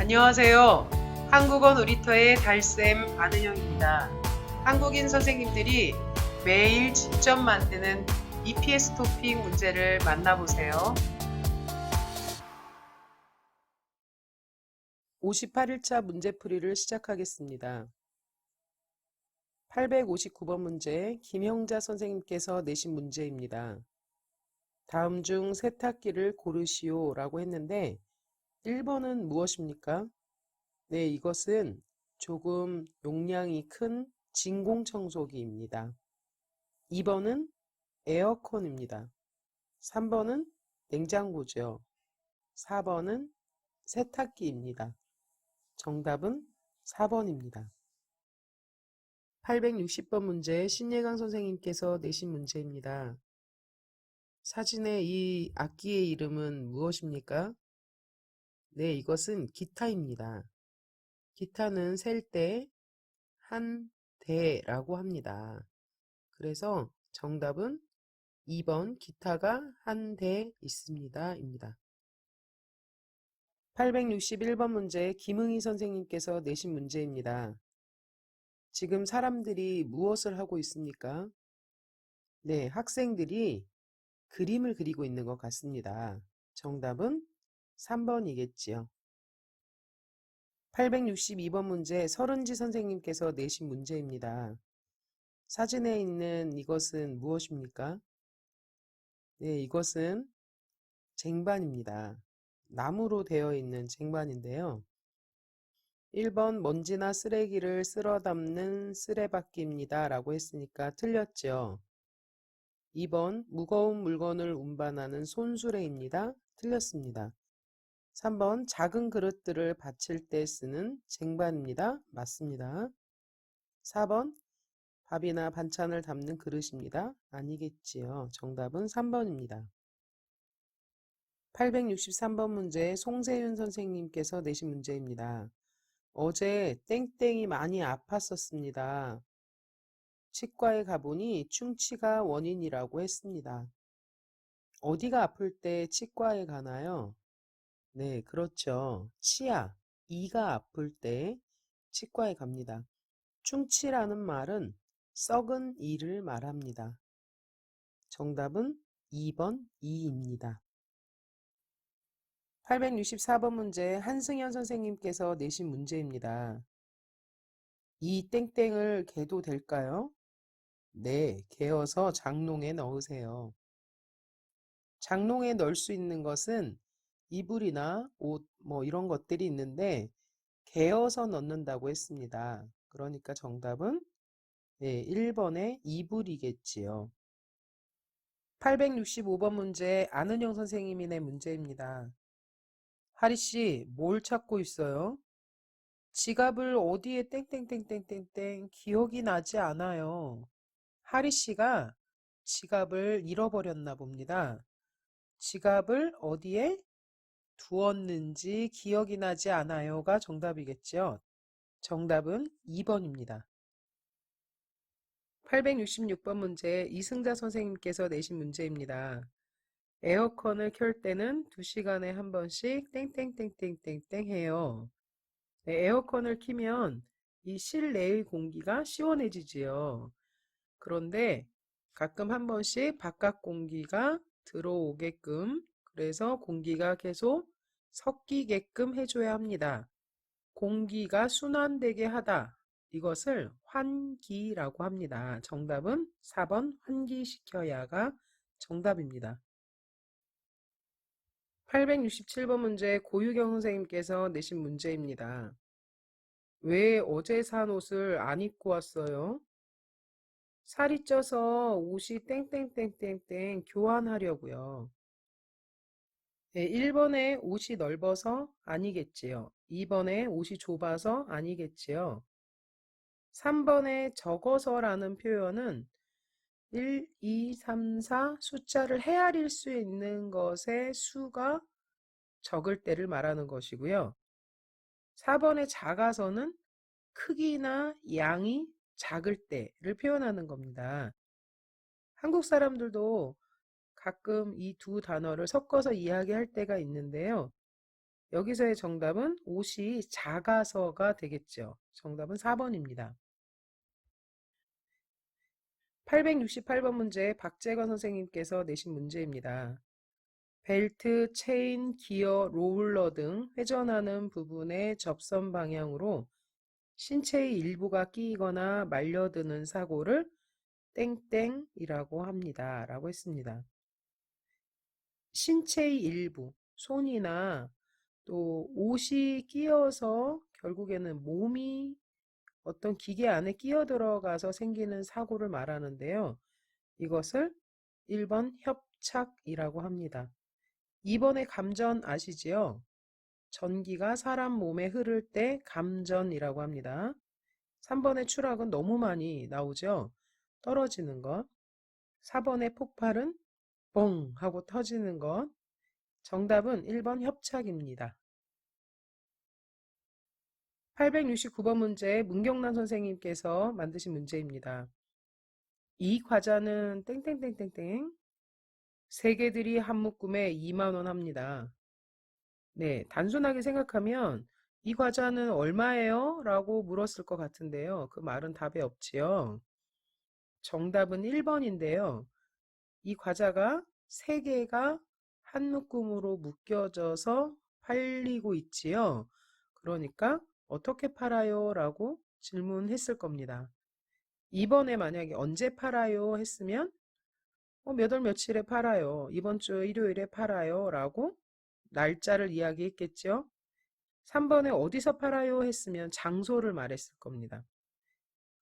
안녕하세요. 한국어 놀이터의 달쌤 안은영입니다. 한국인 선생님들이 매일 직접 만드는 EPS 토픽 문제를 만나보세요. 58일차 문제풀이를 시작하겠습니다. 859번 문제 김형자 선생님께서 내신 문제입니다. 다음 중 세탁기를 고르시오 라고 했는데 1번은 무엇입니까? 네, 이것은 조금 용량이 큰 진공청소기입니다. 2번은 에어컨입니다. 3번은 냉장고죠. 4번은 세탁기입니다. 정답은 4번입니다. 860번 문제 신예강 선생님께서 내신 문제입니다. 사진의 이 악기의 이름은 무엇입니까? 네, 이것은 기타입니다. 기타는 셀 때 한 대라고 합니다. 그래서 정답은 2번 기타가 한 대 있습니다. 입니다. 861번 문제 김응희 선생님께서 내신 문제입니다. 지금 사람들이 무엇을 하고 있습니까? 네, 학생들이 그림을 그리고 있는 것 같습니다. 정답은 3번이겠지요. 862번 문제 설은지 선생님께서 내신 문제입니다. 사진에 있는 이것은 무엇입니까? 네, 이것은 쟁반입니다. 나무로 되어 있는 쟁반인데요. 1번 먼지나 쓰레기를 쓸어 담는 쓰레받기입니다. 라고 했으니까 틀렸죠. 2번 무거운 물건을 운반하는 손수레입니다. 틀렸습니다. 3번 작은 그릇들을 받칠 때 쓰는 쟁반입니다. 맞습니다. 4번 밥이나 반찬을 담는 그릇입니다. 아니겠지요. 정답은 3번입니다. 863번 문제 송세윤 선생님께서 내신 문제입니다. 어제 땡땡이 많이 아팠었습니다. 치과에 가보니 충치가 원인이라고 했습니다. 어디가 아플 때 치과에 가나요? 네, 그렇죠. 치아, 이가 아플 때 치과에 갑니다. 충치라는 말은 썩은 이를 말합니다. 정답은 2번 이입니다. 864번 문제 한승현 선생님께서 내신 문제입니다. 이 땡땡을 개도 될까요? 네, 개어서 장롱에 넣으세요. 장롱에 넣을 수 있는 것은 이불이나 옷, 이런 것들이 있는데 개어서 넣는다고 했습니다. 그러니까 정답은 네, 1번의 이불이겠지요. 865번 문제 안은영 선생님이 낸 문제입니다. 하리 씨, 뭘 찾고 있어요? 지갑을 어디에 땡땡땡땡땡땡 기억이 나지 않아요. 하리 씨가 지갑을 잃어버렸나 봅니다. 지갑을 어디에 두었는지 기억이 나지 않아요가 정답이겠죠. 정답은 2번입니다. 866번 문제 이승자 선생님께서 내신 문제입니다. 에어컨을 켤 때는 2시간에 한 번씩 땡땡땡땡땡땡 해요. 네, 에어컨을 키면 이 실내의 공기가 시원해지지요. 그런데 가끔 한 번씩 바깥 공기가 들어오게끔 그래서 공기가 계속 섞이게끔 해줘야 합니다. 공기가 순환되게 하다. 이것을 환기라고 합니다. 정답은 4번 환기시켜야가 정답입니다. 867번 문제 고유경 선생님께서 내신 문제입니다. 왜 어제 산 옷을 안 입고 왔어요? 살이 쪄서 옷이 땡땡땡땡땡 교환하려고요. 네, 1번에 옷이 넓어서 아니겠지요. 2번에 옷이 좁아서 아니겠지요. 3번에 적어서라는 표현은 1, 2, 3, 4 숫자를 헤아릴 수 있는 것의 수가 적을 때를 말하는 것이고요. 4번에 작아서는 크기나 양이 작을 때를 표현하는 겁니다. 한국 사람들도 가끔 이 두 단어를 섞어서 이야기할 때가 있는데요. 여기서의 정답은 옷이 작아서가 되겠죠. 정답은 4번입니다. 868번 문제 박재건 선생님께서 내신 문제입니다. 벨트, 체인, 기어, 롤러 등 회전하는 부분의 접선 방향으로 신체의 일부가 끼이거나 말려드는 사고를 땡땡이라고 합니다. 라고 했습니다. 신체의 일부, 손이나 또 옷이 끼어서 결국에는 몸이 어떤 기계 안에 끼어 들어가서 생기는 사고를 말하는데요. 이것을 1번 협착이라고 합니다. 2번의 감전 아시지요? 전기가 사람 몸에 흐를 때 감전이라고 합니다. 3번의 추락은 너무 많이 나오죠? 떨어지는 것. 4번의 폭발은 뻥 하고 터지는 것. 정답은 1번 협착입니다. 869번 문제 문경란 선생님께서 만드신 문제입니다. 이 과자는 땡땡땡땡땡 세 개들이 한 묶음에 2만 원 합니다. 네, 단순하게 생각하면 이 과자는 얼마예요? 라고 물었을 것 같은데요. 그 말은 답에 없지요. 정답은 1번인데요. 이 과자가 세 개가 한 묶음으로 묶여져서 팔리고 있지요. 그러니까 어떻게 팔아요? 라고 질문했을 겁니다. 이번에 만약에 언제 팔아요? 했으면 몇 월 며칠에 팔아요. 이번 주 일요일에 팔아요. 라고 날짜를 이야기했겠죠. 3번에 어디서 팔아요? 했으면 장소를 말했을 겁니다.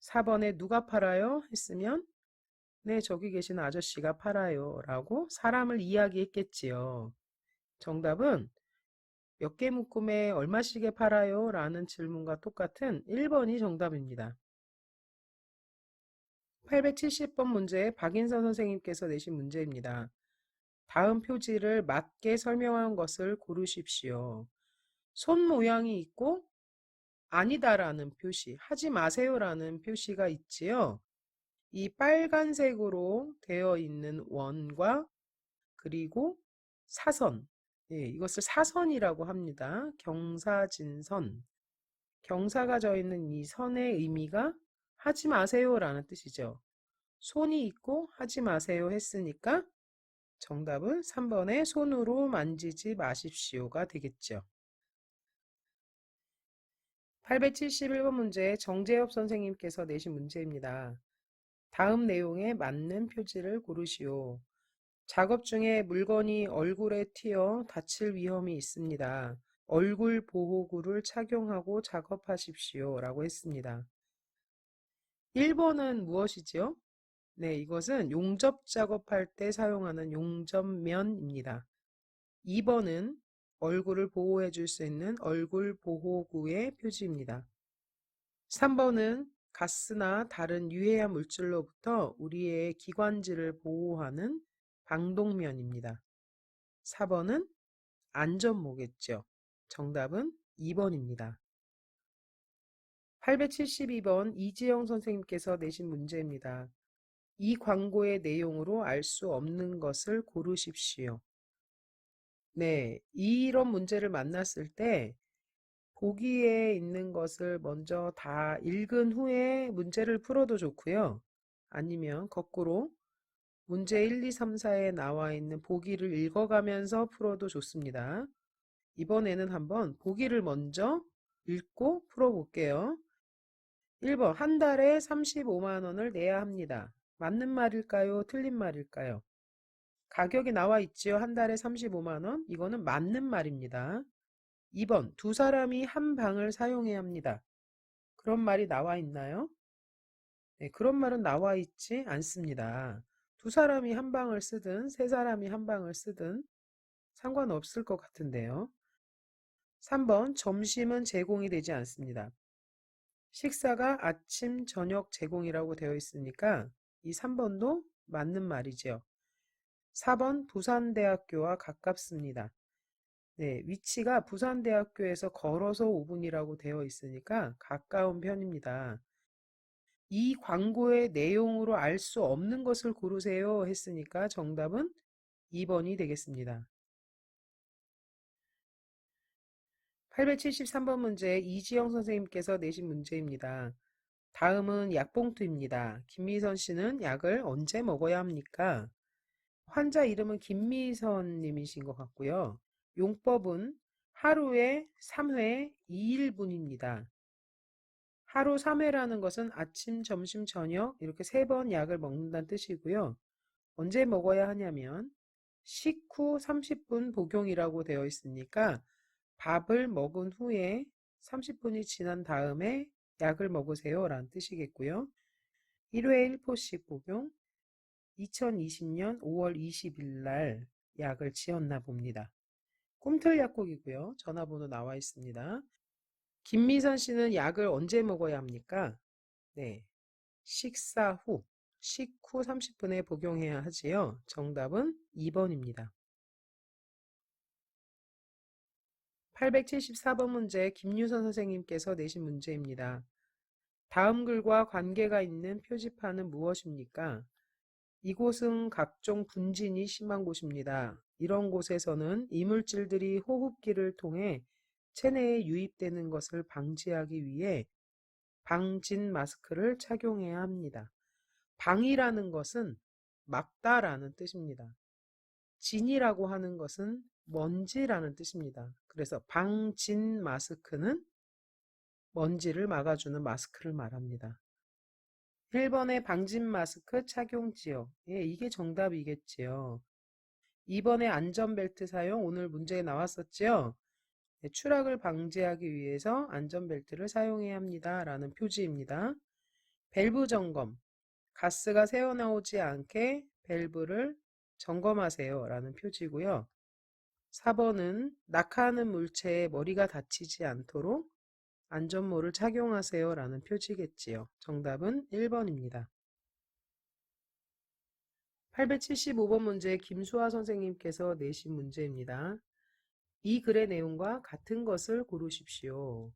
4번에 누가 팔아요? 했으면 네, 저기 계신 아저씨가 팔아요. 라고 사람을 이야기했겠지요. 정답은 몇 개 묶음에 얼마씩에 팔아요? 라는 질문과 똑같은 1번이 정답입니다. 870번 문제 박인선 선생님께서 내신 문제입니다. 다음 표지를 맞게 설명한 것을 고르십시오. 손 모양이 있고 아니다라는 표시, 하지 마세요라는 표시가 있지요. 이 빨간색으로 되어 있는 원과 그리고 사선, 예, 이것을 사선이라고 합니다. 경사진선. 경사가 져 있는 이 선의 의미가 하지 마세요라는 뜻이죠. 손이 있고 하지 마세요 했으니까 정답은 3번의 손으로 만지지 마십시오가 되겠죠. 871번 문제 정재엽 선생님께서 내신 문제입니다. 다음 내용에 맞는 표지를 고르시오. 작업 중에 물건이 얼굴에 튀어 다칠 위험이 있습니다. 얼굴 보호구를 착용하고 작업하십시오. 라고 했습니다. 1번은 무엇이지요? 네, 이것은 용접 작업할 때 사용하는 용접면입니다. 2번은 얼굴을 보호해 줄 수 있는 얼굴 보호구의 표지입니다. 3번은 가스나 다른 유해한 물질로부터 우리의 기관지를 보호하는 방독면입니다. 4번은 안전모겠죠. 정답은 2번입니다. 872번 이지영 선생님께서 내신 문제입니다. 이 광고의 내용으로 알 수 없는 것을 고르십시오. 네, 이런 문제를 만났을 때 보기에 있는 것을 먼저 다 읽은 후에 문제를 풀어도 좋고요. 아니면 거꾸로 문제 1, 2, 3, 4에 나와 있는 보기를 읽어가면서 풀어도 좋습니다. 이번에는 한번 보기를 먼저 읽고 풀어볼게요. 1번, 한 달에 35만 원을 내야 합니다. 맞는 말일까요? 틀린 말일까요? 가격이 나와 있지요. 한 달에 35만 원. 이거는 맞는 말입니다. 2번, 두 사람이 한 방을 사용해야 합니다. 그런 말이 나와 있나요? 네, 그런 말은 나와 있지 않습니다. 두 사람이 한 방을 쓰든 세 사람이 한 방을 쓰든 상관없을 것 같은데요. 3번, 점심은 제공이 되지 않습니다. 식사가 아침, 저녁 제공이라고 되어 있으니까 이 3번도 맞는 말이죠. 4번, 부산대학교와 가깝습니다. 네, 위치가 부산대학교에서 걸어서 5분이라고 되어 있으니까 가까운 편입니다. 이 광고의 내용으로 알 수 없는 것을 고르세요 했으니까 정답은 2번이 되겠습니다. 873번 문제 이지영 선생님께서 내신 문제입니다. 다음은 약봉투입니다. 김미선 씨는 약을 언제 먹어야 합니까? 환자 이름은 김미선 님이신 것 같고요. 용법은 하루에 3회 2일분입니다. 하루 3회라는 것은 아침, 점심, 저녁 이렇게 3번 약을 먹는다는 뜻이고요. 언제 먹어야 하냐면 식후 30분 복용이라고 되어 있으니까 밥을 먹은 후에 30분이 지난 다음에 약을 먹으세요 라는 뜻이겠고요. 1회 1포씩 복용 2020년 5월 20일 날 약을 지었나 봅니다. 꿈틀 약국이고요. 전화번호 나와 있습니다. 김미선 씨는 약을 언제 먹어야 합니까? 네, 식사 후, 식후 30분에 복용해야 하지요. 정답은 2번입니다. 874번 문제 김유선 선생님께서 내신 문제입니다. 다음 글과 관계가 있는 표지판은 무엇입니까? 이곳은 각종 분진이 심한 곳입니다. 이런 곳에서는 이물질들이 호흡기를 통해 체내에 유입되는 것을 방지하기 위해 방진 마스크를 착용해야 합니다. 방이라는 것은 막다라는 뜻입니다. 진이라고 하는 것은 먼지라는 뜻입니다. 그래서 방진 마스크는 먼지를 막아주는 마스크를 말합니다. 1번에 방진 마스크 착용지요. 예, 이게 정답이겠지요. 2번에 안전벨트 사용 오늘 문제에 나왔었지요. 네, 추락을 방지하기 위해서 안전벨트를 사용해야 합니다. 라는 표지입니다. 밸브 점검. 가스가 새어나오지 않게 밸브를 점검하세요. 라는 표지고요. 4번은 낙하하는 물체에 머리가 다치지 않도록 안전모를 착용하세요. 라는 표지겠지요. 정답은 1번입니다. 875번 문제 김수아 선생님께서 내신 문제입니다. 이 글의 내용과 같은 것을 고르십시오.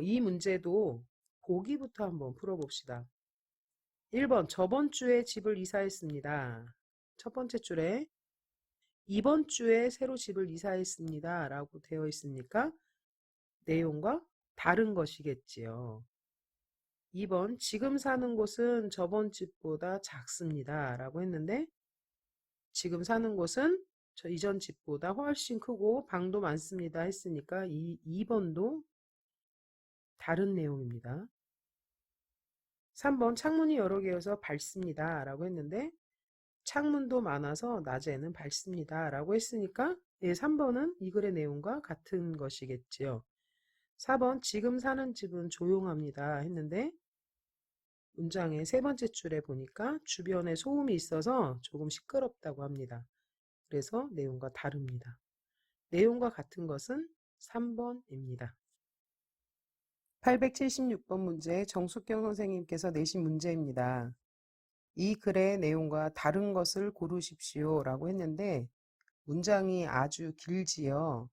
이 문제도 보기부터 한번 풀어봅시다. 1번 저번 주에 집을 이사했습니다. 첫 번째 줄에 이번 주에 새로 집을 이사했습니다. 라고 되어 있으니까 내용과 다른 것이겠지요. 2번 지금 사는 곳은 저번 집보다 작습니다. 라고 했는데 지금 사는 곳은 저 이전 집보다 훨씬 크고 방도 많습니다. 했으니까 이 2번도 다른 내용입니다. 3번 창문이 여러 개여서 밝습니다. 라고 했는데 창문도 많아서 낮에는 밝습니다. 라고 했으니까 3번은 이 글의 내용과 같은 것이겠지요. 4번 지금 사는 집은 조용합니다. 했는데 문장의 세 번째 줄에 보니까 주변에 소음이 있어서 조금 시끄럽다고 합니다. 그래서 내용과 다릅니다. 내용과 같은 것은 3번입니다. 876번 문제 정숙경 선생님께서 내신 문제입니다. 이 글의 내용과 다른 것을 고르십시오 라고 했는데 문장이 아주 길지요.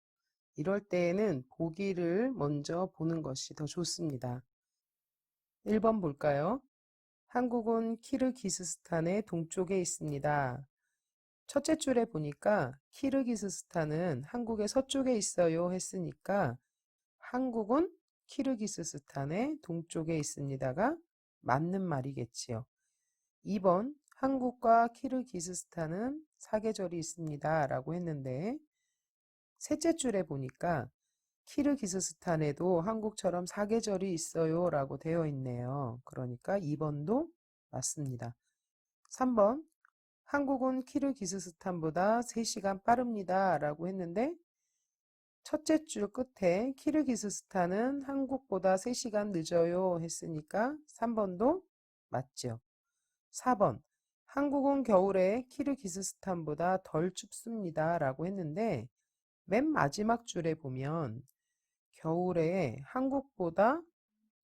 이럴 때에는 보기를 먼저 보는 것이 더 좋습니다. 1번 볼까요? 한국은 키르기스스탄의 동쪽에 있습니다. 첫째 줄에 보니까 키르기스스탄은 한국의 서쪽에 있어요 했으니까 한국은 키르기스스탄의 동쪽에 있습니다가 맞는 말이겠지요. 2번 한국과 키르기스스탄은 사계절이 있습니다 라고 했는데 셋째 줄에 보니까 키르기스스탄에도 한국처럼 사계절이 있어요 라고 되어 있네요. 그러니까 2번도 맞습니다. 3번 한국은 키르기스스탄보다 3시간 빠릅니다 라고 했는데 첫째 줄 끝에 키르기스스탄은 한국보다 3시간 늦어요 했으니까 3번도 맞죠. 4번 한국은 겨울에 키르기스스탄보다 덜 춥습니다 라고 했는데 맨 마지막 줄에 보면 겨울에 한국보다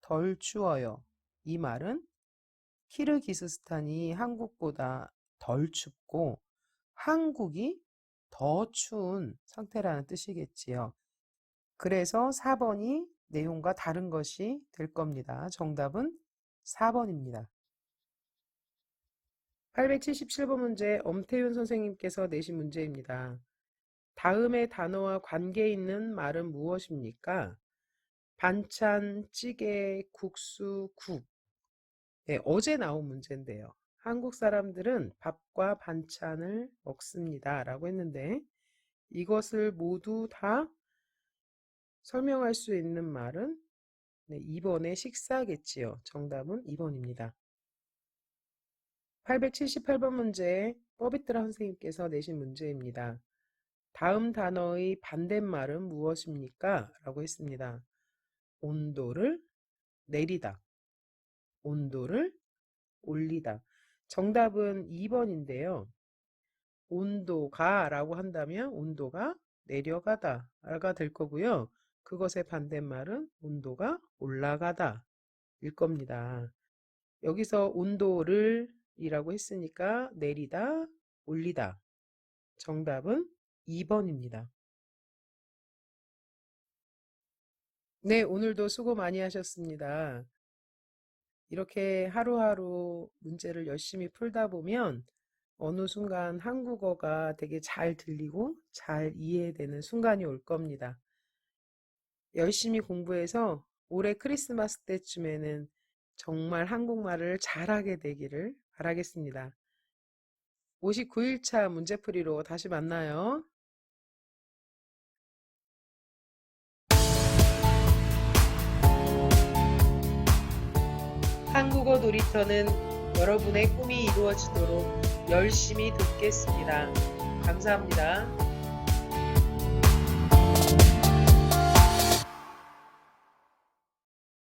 덜 추워요. 이 말은 키르기스스탄이 한국보다 덜 춥고 한국이 더 추운 상태라는 뜻이겠지요. 그래서 4번이 내용과 다른 것이 될 겁니다. 정답은 4번입니다. 877번 문제 엄태윤 선생님께서 내신 문제입니다. 다음의 단어와 관계 있는 말은 무엇입니까? 반찬, 찌개, 국수, 국. 네, 어제 나온 문제인데요. 한국 사람들은 밥과 반찬을 먹습니다. 라고 했는데 이것을 모두 다 설명할 수 있는 말은 네, 2번의 식사겠지요. 정답은 2번입니다. 878번 문제 뽀비트라 선생님께서 내신 문제입니다. 다음 단어의 반대말은 무엇입니까? 라고 했습니다. 온도를 내리다, 온도를 올리다. 정답은 2번인데요. 온도가 라고 한다면 온도가 내려가다가 될 거고요. 그것의 반대말은 온도가 올라가다 일 겁니다. 여기서 온도를 이라고 했으니까 내리다, 올리다. 정답은 2번입니다. 네, 오늘도 수고 많이 하셨습니다. 이렇게 하루하루 문제를 열심히 풀다 보면 어느 순간 한국어가 되게 잘 들리고 잘 이해되는 순간이 올 겁니다. 열심히 공부해서 올해 크리스마스 때쯤에는 정말 한국말을 잘하게 되기를 바라겠습니다. 59일차 문제풀이로 다시 만나요. 한국어 놀이터는 여러분의 꿈이 이루어지도록 열심히 돕겠습니다. 감사합니다.